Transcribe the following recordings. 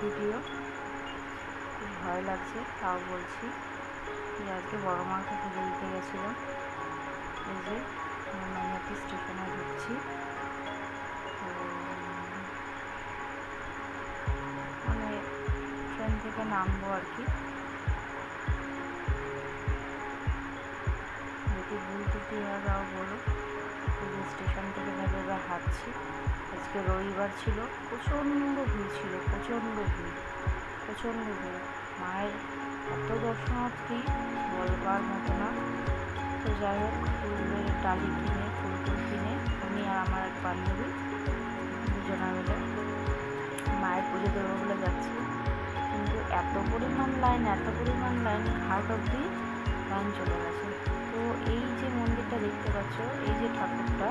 Video. খুব ভয় লাগছে, তাও বলছি যে আজকে বড় মাকে পুজো দিতে গেছিলাম। এই যে নৈহাটি স্টেশনে ঢুকছি। তো মানে ট্রেন থেকে নামবো আর কি। যদি ভুল ত্রুটি হয় তাও বলো। পুজো স্টেশন থেকে ভেবে হাঁটছি। আজকে রবিবার ছিল, প্রচণ্ড ভিড় ছিল, প্রচণ্ড ভিড়। মায়ের এত দর্শনার্থী বলবার মতো না। তো যাই হোক, ফুলের ডালি কিনে ফুল কিনে আমি আর আমার এক বান্ধবী দুজনা মিলে মায়ের পুজো দেবো বলে যাচ্ছি। কিন্তু এত পরিমাণ লাইন ঘাট অবধি লাইন চলে গেছে। তো এই যে মন্দিরটা দেখতে পাচ্ছ, এই যে ঠাকুরটা,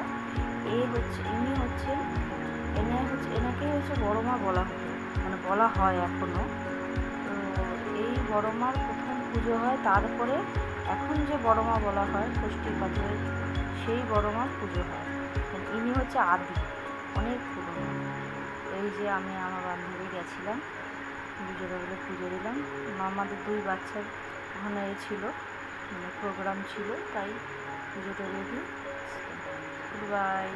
এনাকেই হচ্ছে বড় মা বলা হতো, মানে বলা হয় এখনো। তো এই বড় মার প্রথম পুজো হয়, তারপরে এখন যে বড় মা বলা হয় ষষ্ঠী পাঁচের, সেই বড় মার পুজো হয়। ইনি হচ্ছে আদি, অনেক পুরনো। এই যে আমি আমার বান্ধবী গেছিলাম, দুজনে মিলে পুজো দিলাম। আমাদের দুই বাচ্চার ওখানে ছিল, মানে প্রোগ্রাম ছিল, তাই পুজোটা দিয়ে দিই। বাই।